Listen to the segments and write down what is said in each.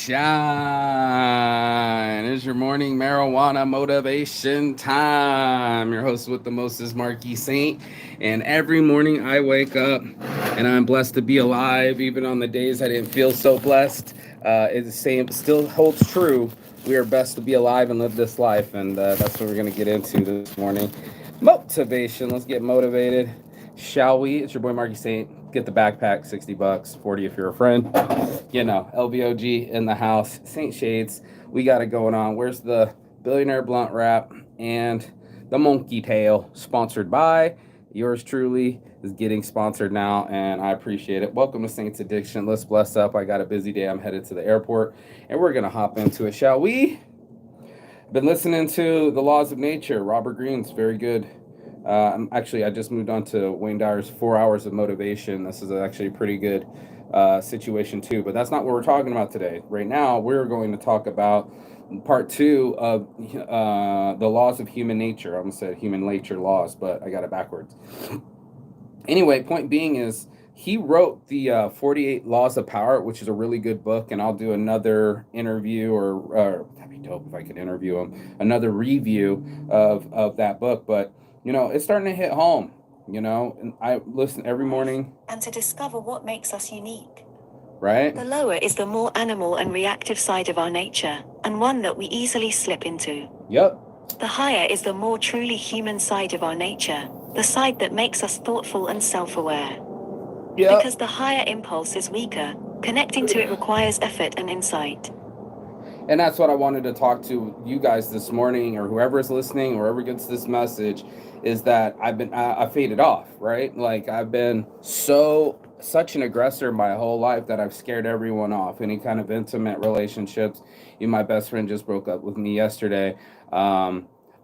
shine. It's your morning marijuana motivation time. Your host with the most is Marky Saint. And every morning I wake up and I'm blessed to be alive, even on the days I didn't feel so blessed. It's the same, still holds true. We are best to be alive and live this life. And that's what we're going to get into this morning. Motivation. Let's get motivated. Shall we? It's your boy Marky Saint. Get the backpack, $60, 40 if you're a friend. You know, LVOG in the house. Saint Shades, we got it going on. Where's the billionaire blunt wrap and the monkey tail? Sponsored by yours truly is getting sponsored now, and I appreciate it. Welcome to Saints Addiction. Let's bless up. I got a busy day. I'm headed to the airport, and we're gonna hop into it. Shall we? Been listening to The Laws of Nature. Robert Greene's very good. I just moved on to Wayne Dyer's 4 Hours of Motivation. This is actually a pretty good situation too, but that's not what we're talking about today. Right now, we're going to talk about part two of the laws of human nature. I almost said human nature laws, but I got it backwards. Anyway, point being is he wrote the 48 Laws of Power, which is a really good book, and I'll do another interview, or that'd be dope if I could interview him, another review of that book. But, you know, it's starting to hit home, you know, and I listen every morning. And to discover what makes us unique. Right? The lower is the more animal and reactive side of our nature, and one that we easily slip into. Yep. The higher is the more truly human side of our nature, the side that makes us thoughtful and self-aware. Yep. Because the higher impulse is weaker, connecting to it requires effort and insight. And that's what I wanted to talk to you guys this morning, or whoever is listening, or whoever gets this message, is that I faded off, right? Like I've been such an aggressor my whole life that I've scared everyone off. Any kind of intimate relationships. Even my best friend just broke up with me yesterday.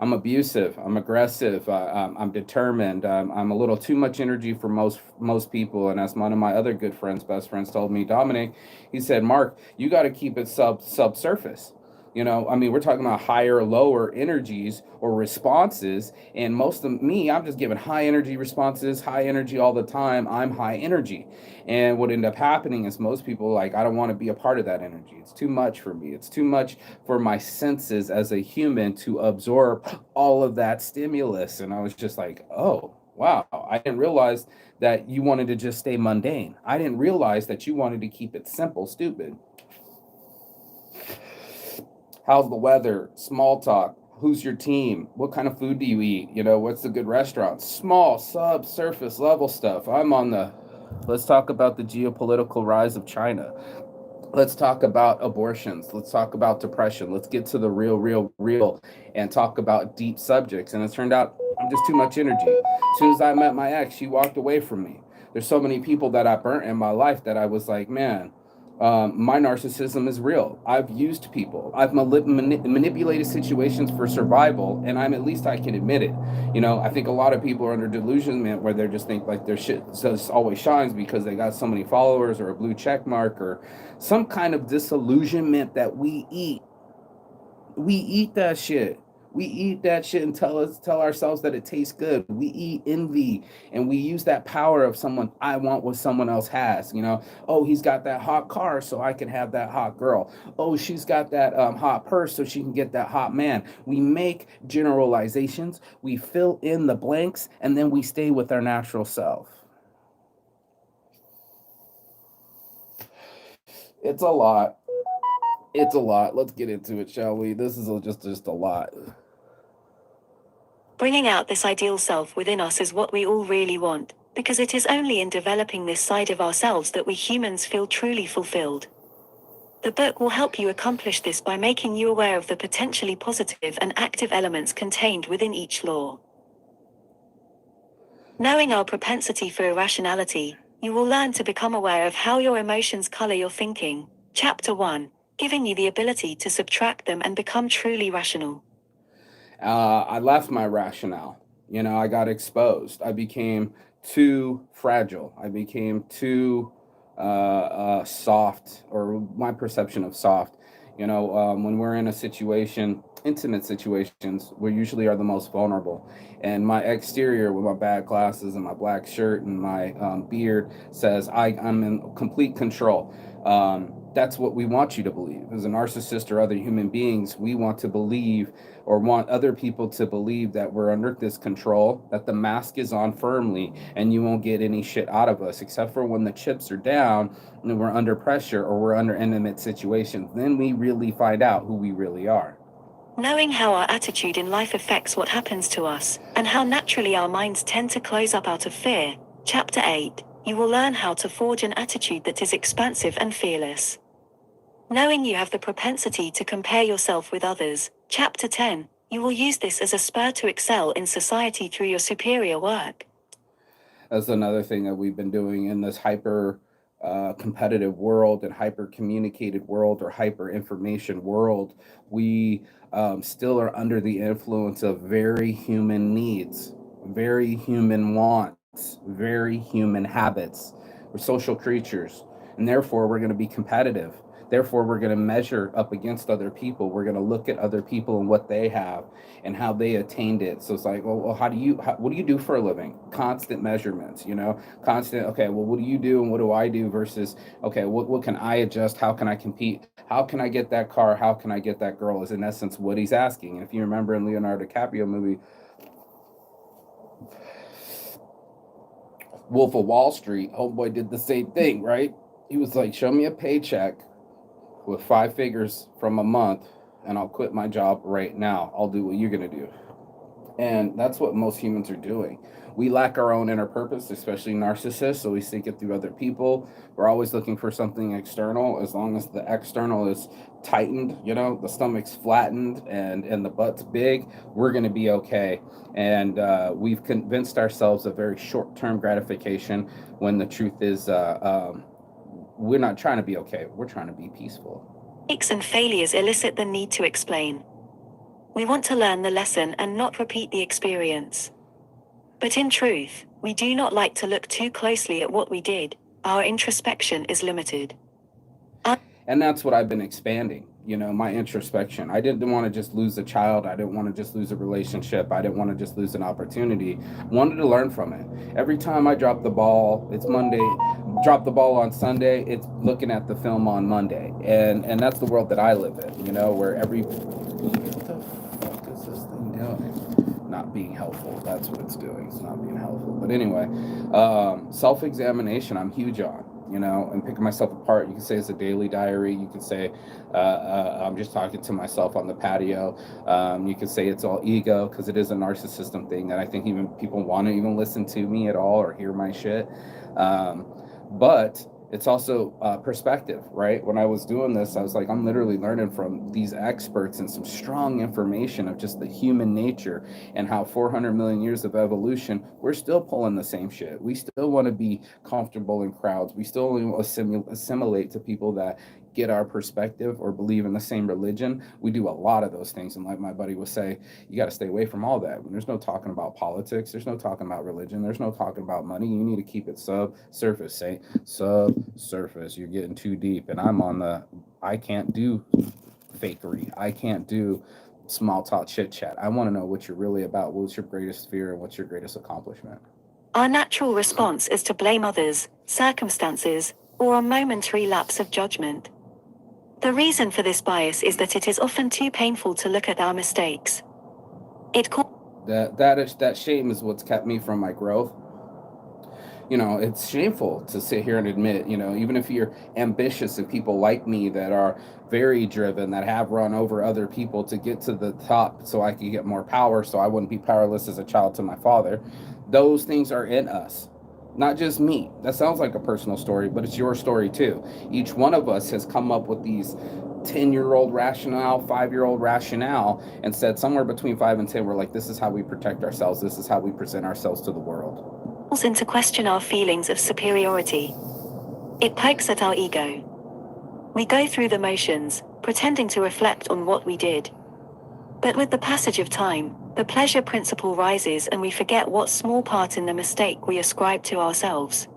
I'm abusive. I'm aggressive. I'm determined. I'm a little too much energy for most people. And as one of my other good friends, best friends, told me, Dominic, he said, Mark, you got to keep it subsurface. You know, I mean, we're talking about higher, lower energies or responses. And most of me, I'm just giving high energy responses, high energy all the time. I'm high energy. And what ended up happening is most people, like, I don't want to be a part of that energy. It's too much for me. It's too much for my senses as a human to absorb all of that stimulus. And I was just like, oh, wow, I didn't realize that you wanted to just stay mundane. I didn't realize that you wanted to keep it simple, stupid. How's the weather? Small talk. Who's your team? What kind of food do you eat? You know, what's a good restaurant? Small, subsurface level stuff. Let's talk about the geopolitical rise of China. Let's talk about abortions. Let's talk about depression. Let's get to the real, and talk about deep subjects. And it turned out I'm just too much energy. As soon as I met my ex, she walked away from me. There's so many people that I burnt in my life that I was like, man, my narcissism is real. I've used people. I've manipulated situations for survival, and at least I can admit it. You know, I think a lot of people are under delusionment where they just think like their shit just always shines because they got so many followers or a blue check mark or some kind of disillusionment that we eat. We eat that shit. We eat that shit and tell ourselves that it tastes good. We eat envy and we use that power of someone. I want what someone else has. You know, oh, he's got that hot car, so I can have that hot girl. Oh, she's got that hot purse, so she can get that hot man. We make generalizations, we fill in the blanks, and then we stay with our natural self. It's a lot. It's a lot. Let's get into it, shall we? This is just a lot. Bringing out this ideal self within us is what we all really want, because it is only in developing this side of ourselves that we humans feel truly fulfilled. The book will help you accomplish this by making you aware of the potentially positive and active elements contained within each law. Knowing our propensity for irrationality, you will learn to become aware of how your emotions color your thinking. Chapter 1, giving you the ability to subtract them and become truly rational. I left my rationale. You know, I got exposed. I became too fragile. I became too soft, or my perception of soft. You know, when we're in a situation, intimate situations, we usually are the most vulnerable. And my exterior, with my bad glasses and my black shirt and my beard, says I'm in complete control. That's what we want you to believe. As a narcissist or other human beings, we want to believe, or want other people to believe, that we're under this control, that the mask is on firmly, and you won't get any shit out of us, except for when the chips are down and we're under pressure or we're under intimate situations. Then we really find out who we really are. Knowing how our attitude in life affects what happens to us, and how naturally our minds tend to close up out of fear. Chapter 8, you will learn how to forge an attitude that is expansive and fearless. Knowing you have the propensity to compare yourself with others. Chapter 10, you will use this as a spur to excel in society through your superior work. That's another thing that we've been doing in this hyper competitive world and hyper communicated world, or hyper information world. We still are under the influence of very human needs, very human wants, very human habits. We're social creatures, and therefore we're going to be competitive. Therefore, we're going to measure up against other people. We're going to look at other people and what they have and how they attained it. So it's like, well, what do you do for a living? Constant measurements, constant. Okay, well, what do you do and what do I do versus, okay, what can I adjust? How can I compete? How can I get that car? How can I get that girl? Is in essence what he's asking. And if you remember in Leonardo DiCaprio movie Wolf of Wall Street, homeboy did the same thing, right? He was like, show me a paycheck with 5 figures from a month, and I'll quit my job right now. I'll do what you're going to do. And that's what most humans are doing. We lack our own inner purpose, especially narcissists, so we seek it through other people. We're always looking for something external. As long as the external is tightened, the stomach's flattened and the butt's big, we're going to be okay. And we've convinced ourselves of very short-term gratification, when the truth is we're not trying to be okay. We're trying to be peaceful. Mistakes and failures elicit the need to explain. We want to learn the lesson and not repeat the experience. But in truth, we do not like to look too closely at what we did. Our introspection is limited. And that's what I've been expanding, my introspection. I didn't want to just lose a child. I didn't want to just lose a relationship. I didn't want to just lose an opportunity. I wanted to learn from it. Every time I drop the ball, it's Monday. Drop the ball on Sunday, it's looking at the film on Monday. And that's the world that I live in, where what the fuck is this thing doing? Not being helpful. That's what it's doing. It's not being helpful. But anyway, self-examination, I'm huge on. And picking myself apart. You can say it's a daily diary. You can say I'm just talking to myself on the patio. You can say it's all ego, because it is a narcissism thing that I think even people want to even listen to me at all or hear my shit. But it's also perspective, right? When I was doing this, I was like, I'm literally learning from these experts and some strong information of just the human nature and how 400 million years of evolution, we're still pulling the same shit. We still want to be comfortable in crowds. We still want to assimilate to people that get our perspective or believe in the same religion. We do a lot of those things. And like my buddy would say, you got to stay away from all that. When there's no talking about politics, there's no talking about religion, there's no talking about money. You need to keep it subsurface, say subsurface. You're getting too deep. And I'm on the, I can't do fakery. I can't do small talk chit chat. I want to know what you're really about. What's your greatest fear and what's your greatest accomplishment? Our natural response is to blame others, circumstances, or a momentary lapse of judgment. The reason for this bias is that it is often too painful to look at our mistakes. That shame is what's kept me from my growth. It's shameful to sit here and admit, even if you're ambitious and people like me that are very driven, that have run over other people to get to the top so I could get more power, so I wouldn't be powerless as a child to my father. Those things are in us. Not just me. That sounds like a personal story, but it's your story too. Each one of us has come up with these 10-year-old rationale, 5-year-old rationale, and said somewhere between 5 and 10, we're like, this is how we protect ourselves. This is how we present ourselves to the world. Into question our feelings of superiority. It pokes at our ego. We go through the motions, pretending to reflect on what we did. But with the passage of time, the pleasure principle rises and we forget what small part in the mistake we ascribe to ourselves.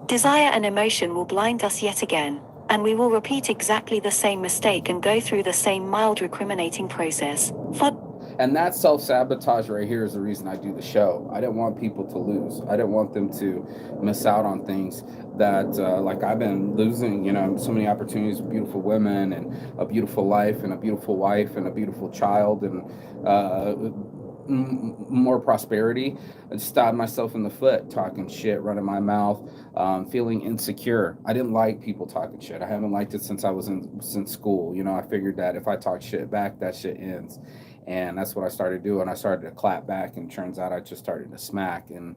Desire and emotion will blind us yet again. And we will repeat exactly the same mistake and go through the same mild recriminating process. And that self-sabotage right here is the reason I do the show. I didn't want people to lose. I didn't want them to miss out on things that, like I've been losing, so many opportunities with beautiful women and a beautiful life and a beautiful wife and a beautiful child and more prosperity. I stabbed myself in the foot, talking shit, running my mouth, feeling insecure. I didn't like people talking shit. I haven't liked it since I was since school. I figured that if I talk shit back, that shit ends. And that's what I started doing. I started to clap back, and turns out I just started to smack. And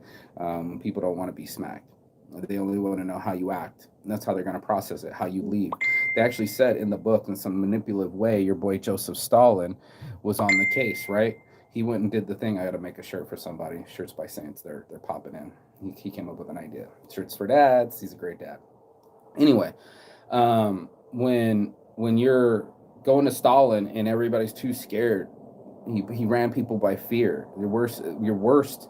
people don't want to be smacked. They only want to know how you act. And that's how they're going to process it, how you leave. They actually said in the book, in some manipulative way, your boy Joseph Stalin was on the case, right? He went and did the thing. I got to make a shirt for somebody. Shirts by Saints. They're popping in. He came up with an idea. Shirts for dads. He's a great dad. Anyway, when you're going to Stalin and everybody's too scared, he ran people by fear. Your worst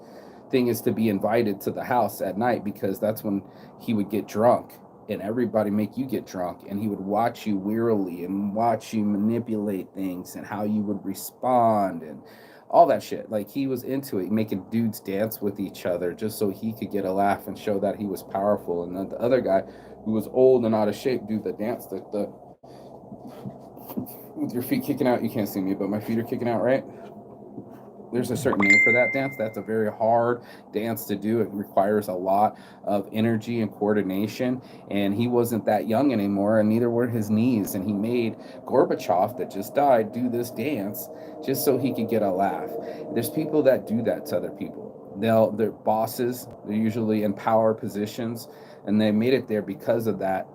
thing is to be invited to the house at night, because that's when he would get drunk and everybody make you get drunk, and he would watch you wearily and watch you manipulate things and how you would respond and all that shit. Like, he was into it, making dudes dance with each other just so he could get a laugh and show that he was powerful. And then the other guy, who was old and out of shape, do the dance, the with your feet kicking out. You can't see me, but my feet are kicking out, right? There's a certain name for that dance. That's a very hard dance to do. It requires a lot of energy and coordination. And he wasn't that young anymore, and neither were his knees. And he made Gorbachev, that just died, do this dance just so he could get a laugh. There's people that do that to other people. They're bosses. They're usually in power positions, and they made it there because of that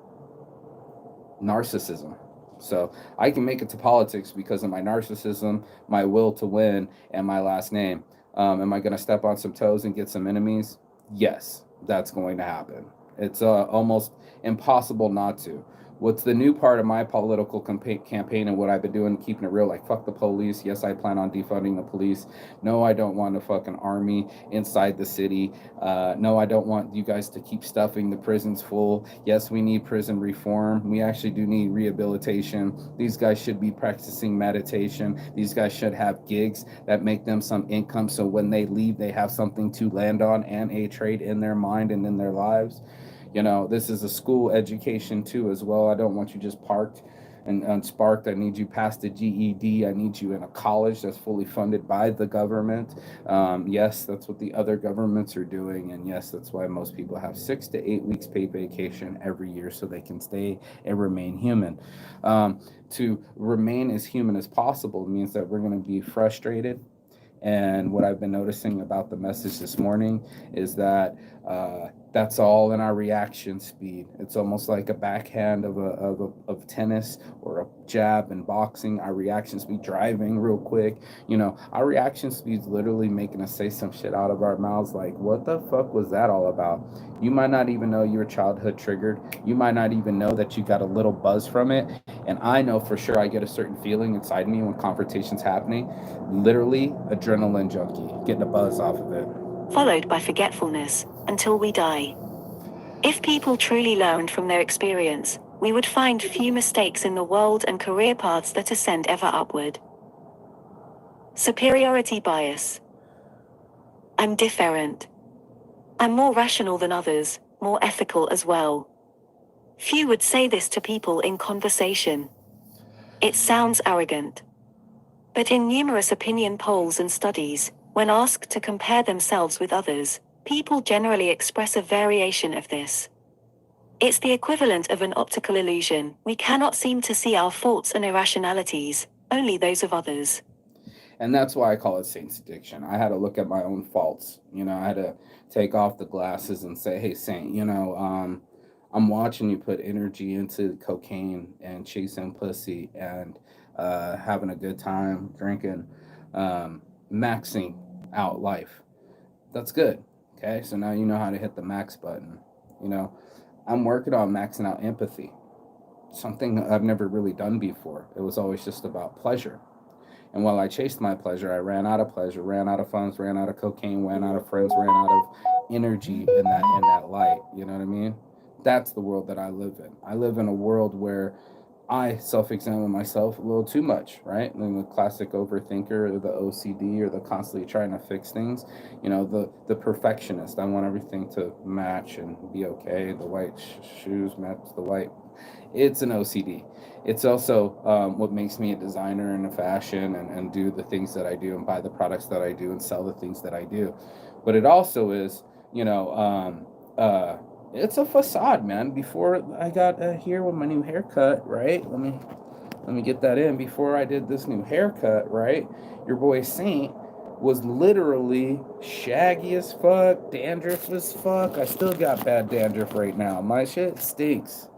narcissism. So I can make it to politics because of my narcissism, my will to win, and my last name. Am I going to step on some toes and get some enemies? Yes, that's going to happen. It's almost impossible not to. What's the new part of my political campaign and what I've been doing, keeping it real, like, fuck the police. Yes, I plan on defunding the police. No, I don't want a fucking army inside the city. No, I don't want you guys to keep stuffing the prisons full. Yes, we need prison reform. We actually do need rehabilitation. These guys should be practicing meditation. These guys should have gigs that make them some income, so when they leave, they have something to land on and a trade in their mind and in their lives. This is a school education too as well. I don't want you just parked and unsparked. I need you past the GED. I need you in a college that's fully funded by the government. Yes, that's what the other governments are doing. And yes, that's why most people have 6 to 8 weeks paid vacation every year, so they can stay and remain human. To remain as human as possible means that we're going to be frustrated. And what I've been noticing about the message this morning is that that's all in our reaction speed. It's almost like a backhand of tennis, or a jab in boxing. Our reaction speed, driving real quick. Our reaction speed is literally making us say some shit out of our mouths like, what the fuck was that all about? You might not even know your childhood triggered. You might not even know that you got a little buzz from it. And I know for sure I get a certain feeling inside me when confrontation's happening. Literally adrenaline junkie, getting a buzz off of it. Followed by forgetfulness, until we die. If people truly learned from their experience, we would find few mistakes in the world and career paths that ascend ever upward. Superiority bias. I'm different. I'm more rational than others, more ethical as well. Few would say this to people in conversation. It sounds arrogant. But in numerous opinion polls and studies, when asked to compare themselves with others, people generally express a variation of this. It's the equivalent of an optical illusion. We cannot seem to see our faults and irrationalities, only those of others. And that's why I call it Saint's addiction. I had to look at my own faults. I had to take off the glasses and say, hey, Saint, I'm watching you put energy into cocaine and chasing pussy and having a good time, drinking, maxing out life. That's good. Okay, so now you know how to hit the max button. I'm working on maxing out empathy, something that I've never really done before. It was always just about pleasure. And while I chased my pleasure, I ran out of pleasure, ran out of funds, ran out of cocaine, ran out of friends, ran out of energy in that light. You know what I mean? That's the world that I live in. I live in a world where I self-examine myself a little too much, right? And the classic overthinker, or the OCD, or the constantly trying to fix things. The perfectionist. I want everything to match and be okay. The white shoes match the white. It's an OCD. It's also what makes me a designer and a fashion, and do the things that I do, and buy the products that I do, and sell the things that I do. But it also is, you know, it's a facade, man. Before I got here with my new haircut, right? Let me get that in. Before I did this new haircut, right? Your boy Saint was literally shaggy as fuck, dandruff as fuck. I still got bad dandruff right now. My shit stinks.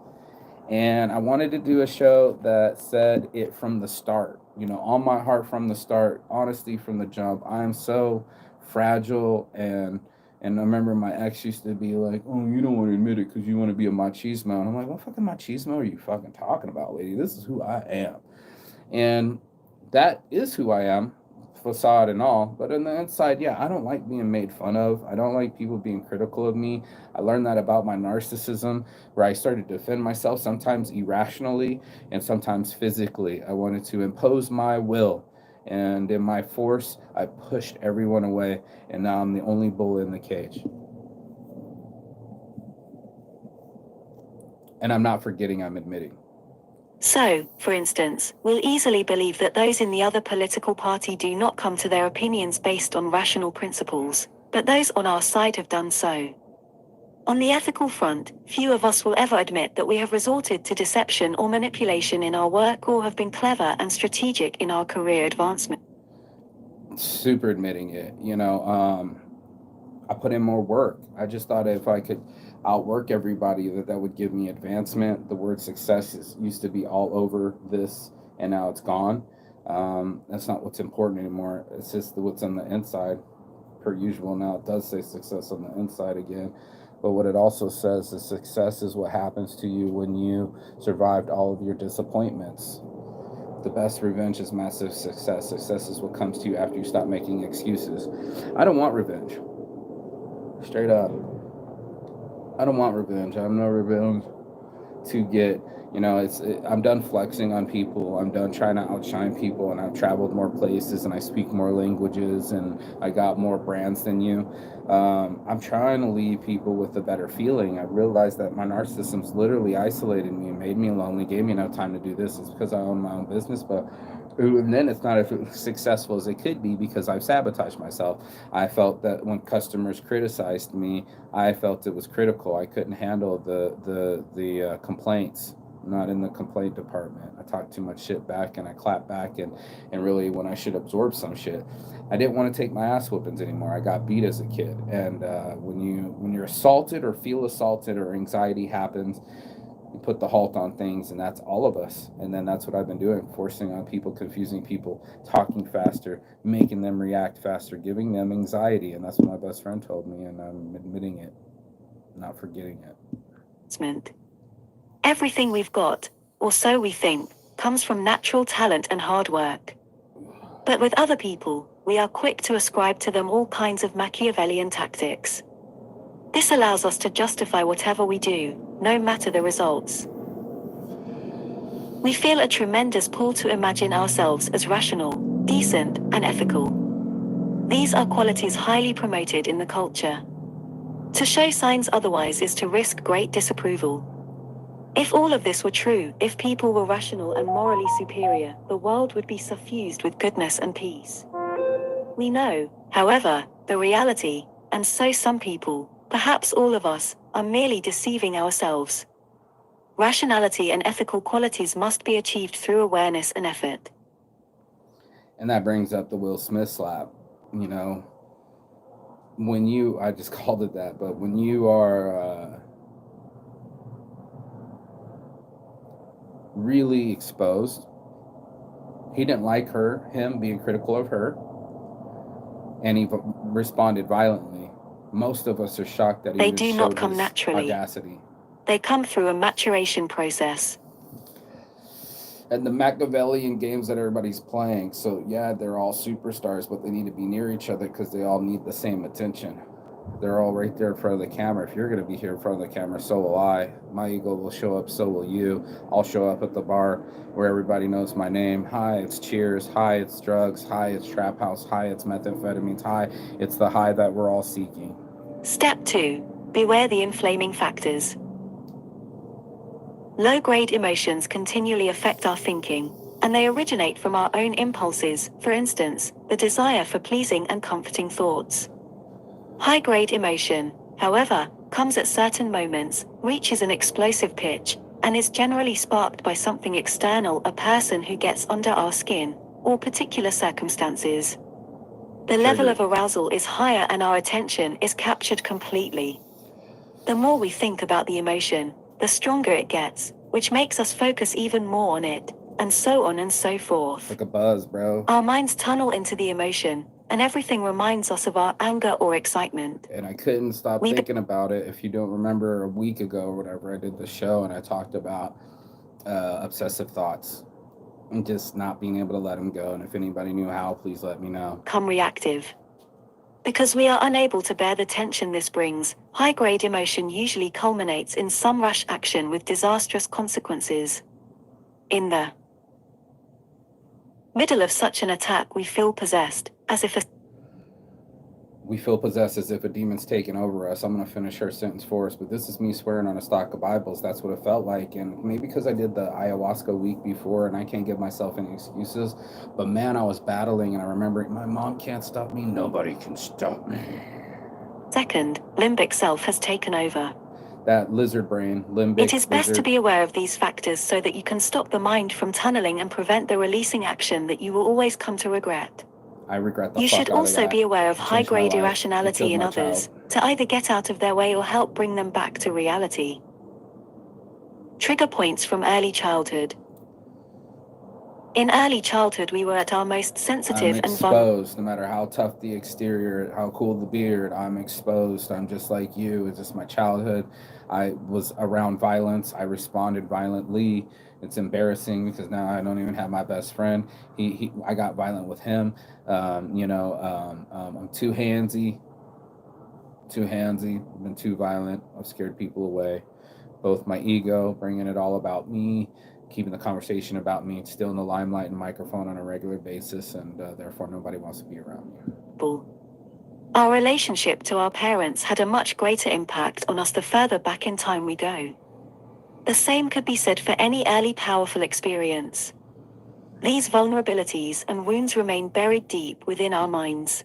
And I wanted to do a show that said it from the start, on my heart from the start, honesty from the jump. I am so fragile, and I remember my ex used to be like, "Oh, you don't want to admit it because you want to be a machismo," and I'm like, "What fucking machismo are you fucking talking about, lady? This is who I am." And that is who I am, facade and all. But on the inside, yeah, I don't like being made fun of. I don't like people being critical of me. I learned that about my narcissism, where I started to defend myself, sometimes irrationally and sometimes physically. I wanted to impose my will. And in my force, I pushed everyone away, and now I'm the only bull in the cage. And I'm not forgetting, I'm admitting. So, for instance, we'll easily believe that those in the other political party do not come to their opinions based on rational principles, but those on our side have done so. On the ethical front, few of us will ever admit that we have resorted to deception or manipulation in our work, or have been clever and strategic in our career advancement. Super admitting it. I put in more work. I just thought if I could outwork everybody, that would give me advancement. The word success used to be all over this, and now it's gone. That's not what's important anymore. It's just what's on the inside, per usual. Now it does say success on the inside again. But what it also says is success is what happens to you when you survived all of your disappointments. The best revenge is massive success. Success is what comes to you after you stop making excuses. I don't want revenge. Straight up. I don't want revenge. I have no revenge to get. I'm done flexing on people. I'm done trying to outshine people, and I've traveled more places, and I speak more languages, and I got more brands than you. I'm trying to leave people with a better feeling. I realized that my narcissism's literally isolated me and made me lonely, gave me no time to do this. It's because I own my own business, but and then it's not as successful as it could be because I've sabotaged myself. I felt that when customers criticized me, I felt it was critical. I couldn't handle the complaints. Not in the complaint department. I talked too much shit back, and I clapped back, and really when I should absorb some shit. I didn't want to take my ass whoopings anymore. I got beat as a kid, and when you're assaulted or feel assaulted or anxiety happens, you put the halt on things, and that's all of us. And then that's what I've been doing, forcing on people, confusing people, talking faster, making them react faster, giving them anxiety. And that's what my best friend told me, and I'm admitting it, not forgetting it. Everything we've got, or so we think, comes from natural talent and hard work. But with other people, we are quick to ascribe to them all kinds of Machiavellian tactics. This allows us to justify whatever we do, no matter the results. We feel a tremendous pull to imagine ourselves as rational, decent, and ethical. These are qualities highly promoted in the culture. To show signs otherwise is to risk great disapproval. If all of this were true, if people were rational and morally superior, the world would be suffused with goodness and peace. We know, however, the reality, and so some people, perhaps all of us, are merely deceiving ourselves. Rationality and ethical qualities must be achieved through awareness and effort. And that brings up the Will Smith slap. You know, I just called it that, but when you are really exposed, he didn't like him being critical of her, and he responded violently. Most of us are shocked that he They even do showed not come his naturally. audacity. They come through a maturation process. And the Machiavellian games that everybody's playing. So yeah, they're all superstars, but they need to be near each other because they all need the same attention. They're all right there in front of the camera. If you're going to be here in front of the camera, so will I. My ego will show up, so will you. I'll show up at the bar where everybody knows my name. Hi, it's Cheers. Hi, it's drugs. Hi, it's Trap House. Hi, it's methamphetamines. Hi, it's the high that we're all seeking. Step 2. Beware the inflaming factors. Low-grade emotions continually affect our thinking, and they originate from our own impulses, for instance, the desire for pleasing and comforting thoughts. High-grade emotion, however, comes at certain moments, reaches an explosive pitch, and is generally sparked by something external, a person who gets under our skin, or particular circumstances. The level of arousal is higher and our attention is captured completely. The more we think about the emotion, the stronger it gets, which makes us focus even more on it, and so on and so forth. Like a buzz, bro. Our minds tunnel into the emotion, and everything reminds us of our anger or excitement. And I couldn't stop thinking about it. If you don't remember, a week ago or whatever, I did the show and I talked about obsessive thoughts and just not being able to let them go. And if anybody knew how, please let me know. Become reactive. Because we are unable to bear the tension this brings, high-grade emotion usually culminates in some rash action with disastrous consequences. In the middle of such an attack, we feel possessed, as if a demon's taken over us. I'm going to finish her sentence for us, but this is me swearing on a stock of Bibles. That's what it felt like. And maybe because I did the ayahuasca week before and I can't give myself any excuses, but man, I was battling and I remember my mom can't stop me. Nobody can stop me. second, limbic self has taken over. That lizard brain, limbic. It is best to be aware of these factors so that you can stop the mind from tunneling and prevent the releasing action that you will always come to regret. I regret the You fuck should out of also that. be aware of It changed my high-grade life. It irrationality killed in my others, child. to either get out of their way or help bring them back to reality. Trigger points from early childhood. In early childhood, we were at our most sensitive I'm and vulnerable. exposed. No matter how tough the exterior, how cool the beard, I'm exposed. I'm just like you. It's just my childhood. I was around violence. I responded violently. It's embarrassing because now I don't even have my best friend. I got violent with him. I'm too handsy. Been too violent. I've scared people away. Both my ego, bringing it all about me, keeping the conversation about me, still in the limelight and microphone on a regular basis, and therefore nobody wants to be around me. Our relationship to our parents had a much greater impact on us the further back in time we go. The same could be said for any early powerful experience. These vulnerabilities and wounds remain buried deep within our minds.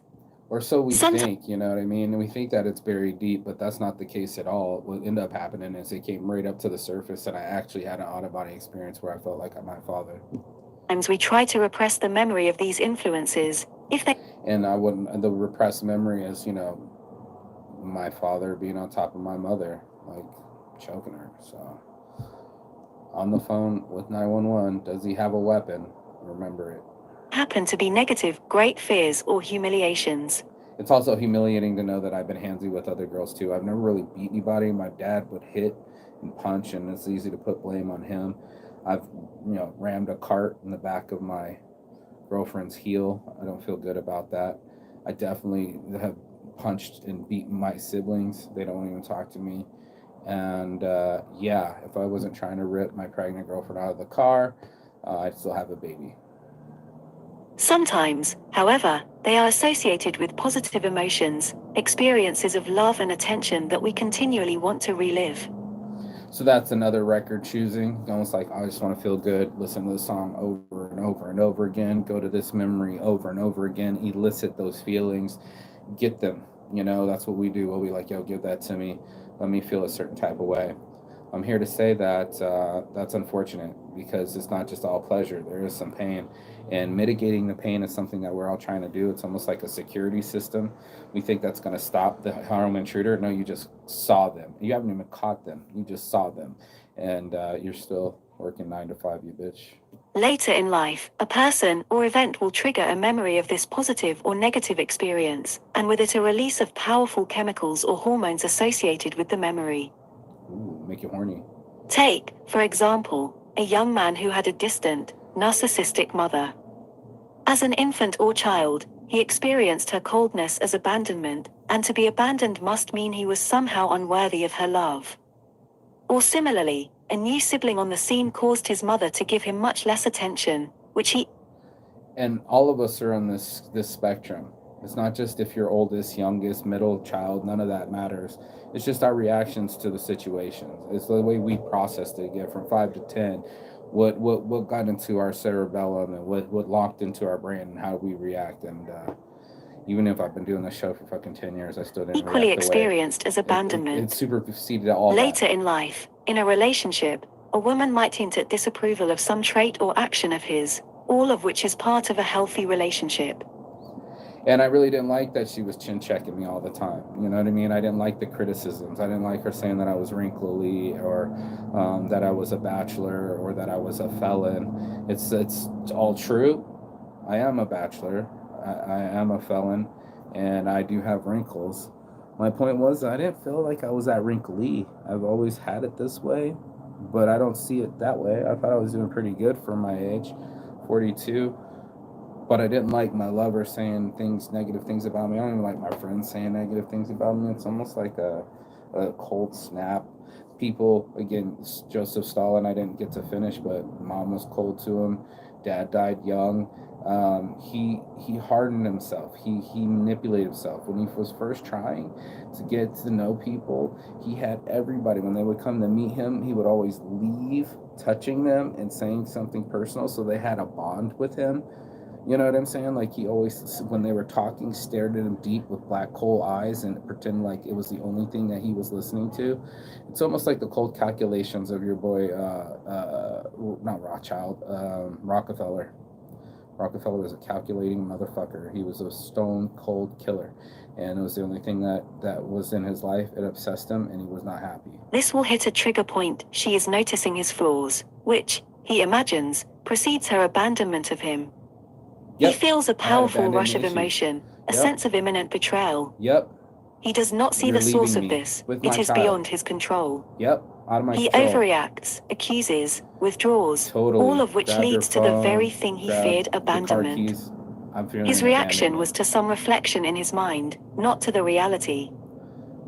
Or so we think, you know what I mean? We think that it's buried deep, but that's not the case at all. What ended up happening is it came right up to the surface, and I actually had an out-of-body experience where I felt like my father. Sometimes we try to repress the memory of these influences, And I wouldn't, the repressed memory is, my father being on top of my mother, like choking her. So, on the phone with 911, does he have a weapon? Remember it. Happen to be negative, great fears or humiliations. It's also humiliating to know that I've been handsy with other girls too. I've never really beat anybody. My dad would hit and punch, and it's easy to put blame on him. I've, rammed a cart in the back of my girlfriend's heel. I don't feel good about that. I definitely have punched and beaten my siblings. They don't even talk to me. And if I wasn't trying to rip my pregnant girlfriend out of the car, I'd still have a baby. Sometimes, however, they are associated with positive emotions, experiences of love and attention that we continually want to relive. So that's another record choosing, almost like I just want to feel good, listen to the song over and over and over again, go to this memory over and over again, elicit those feelings, get them. That's what we do. We'll be like, yo, give that to me. Let me feel a certain type of way. I'm here to say that that's unfortunate because it's not just all pleasure. There is some pain. And mitigating the pain is something that we're all trying to do. It's almost like a security system. We think that's going to stop the harm intruder. No, you just saw them. You haven't even caught them. You just saw them. And you're still working 9 to 5, you bitch. Later in life, a person or event will trigger a memory of this positive or negative experience, and with it a release of powerful chemicals or hormones associated with the memory. Ooh, make you horny. Take, for example, a young man who had a distant, narcissistic mother. As an infant or child, he experienced her coldness as abandonment, and to be abandoned must mean he was somehow unworthy of her love. Or similarly, a new sibling on the scene caused his mother to give him much less attention, which he... And all of us are on this spectrum. It's not just if you're oldest, youngest, middle child, none of that matters. It's just our reactions to the situations. It's the way we processed it, get from 5 to 10. What got into our cerebellum and what locked into our brain and how we react. And even if I've been doing this show for fucking 10 years, I still didn't equally react the way experienced as abandonment. it superseded all Later that. in life, in a relationship, a woman might hint at disapproval of some trait or action of his, all of which is part of a healthy relationship. And I really didn't like that she was chin checking me all the time. You know what I mean? I didn't like the criticisms. I didn't like her saying that I was wrinkly or that I was a bachelor or that I was a felon. It's all true. I am a bachelor. I am a felon, and I do have wrinkles. My point was I didn't feel like I was that wrinkly. I've always had it this way, but I don't see it that way. I thought I was doing pretty good for my age, 42. But I didn't like my lover saying negative things about me. I don't even like my friends saying negative things about me. It's almost like a cold snap. People, again, Joseph Stalin, I didn't get to finish, but mom was cold to him. Dad died young. He hardened himself. He manipulated himself. When he was first trying to get to know people, he had everybody. When they would come to meet him, he would always leave touching them and saying something personal, so they had a bond with him. You know what I'm saying? Like he always, when they were talking, stared at him deep with black coal eyes and pretend like it was the only thing that he was listening to. It's almost like the cold calculations of your boy, not Rothschild, Rockefeller. Rockefeller was a calculating motherfucker. He was a stone cold killer. And it was the only thing that was in his life. It obsessed him and he was not happy. This will hit a trigger point. She is noticing his flaws, which, he imagines, precedes her abandonment of him. Yep. He feels a powerful rush of emotion, a sense of imminent betrayal. Yep. He does not see the source of this. It is beyond his control. Yep. Out of my He control. overreacts, accuses, withdraws, Totally. all of which leads to the very thing he feared, abandonment. His reaction was to some reflection in his mind, not to the reality.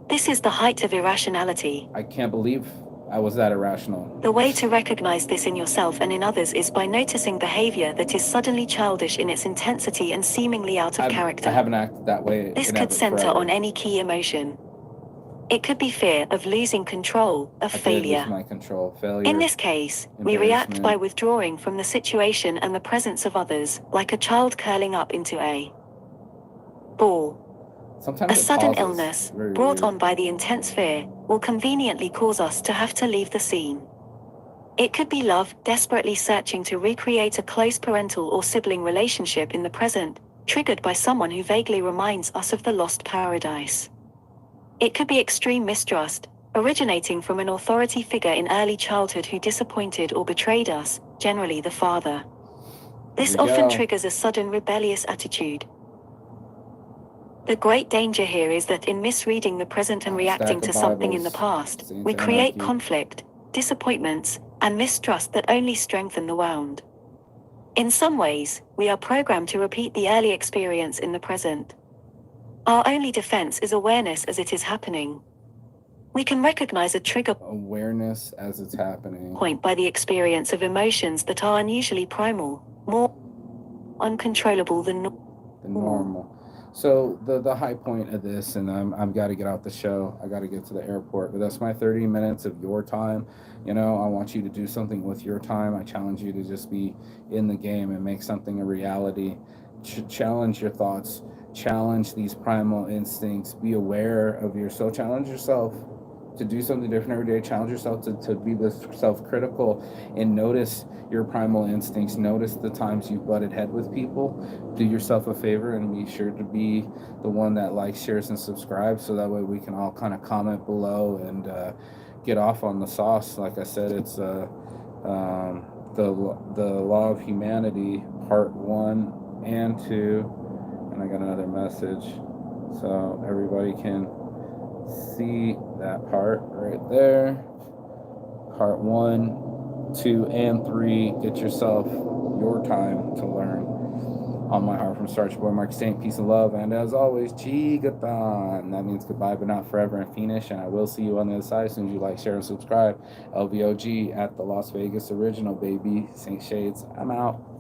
This is the height of irrationality. I can't believe I was that irrational. The way to recognize this in yourself and in others is by noticing behavior that is suddenly childish in its intensity and seemingly out of character. I haven't acted that way. This could center on any key emotion. It could be fear of losing control, of failure. Lose my control, failure. In this case, we react by withdrawing from the situation and the presence of others, like a child curling up into a ball. Sometimes a sudden illness, brought on by the intense fear, will conveniently cause us to have to leave the scene. It could be love, desperately searching to recreate a close parental or sibling relationship in the present, triggered by someone who vaguely reminds us of the lost paradise. It could be extreme mistrust, originating from an authority figure in early childhood who disappointed or betrayed us, generally the father. This often triggers a sudden rebellious attitude. The great danger here is that in misreading the present and reacting to something in the past, we create conflict, disappointments, and mistrust that only strengthen the wound. In some ways, we are programmed to repeat the early experience in the present. Our only defense is awareness as it is happening. We can recognize a trigger awareness as it's happening point by the experience of emotions that are unusually primal, more uncontrollable than normal. So the high point of this, and I've got to get out the show. I got to get to the airport, but that's my 30 minutes of your time. You know, I want you to do something with your time. I challenge you to just be in the game and make something a reality. Challenge your thoughts. Challenge these primal instincts. Be aware of yourself. Challenge yourself to do something different every day. Challenge yourself to be self-critical and notice your primal instincts. Notice the times you've butted head with people. Do yourself a favor and be sure to be the one that likes, shares, and subscribes, so that way we can all kind of comment below and get off on the sauce. Like I said, it's the Law of Humanity, part 1 and 2. And I got another message, so everybody can see that part right there. Part 1, 2, and 3. Get yourself your time to learn. On my heart from Starch Boy Mark Saint, peace and love, and as always, Chigathon. That means goodbye, but not forever and fiendish. And I will see you on the other side as soon as you like, share, and subscribe. LVOG at the Las Vegas Original, baby. Saint Shades, I'm out.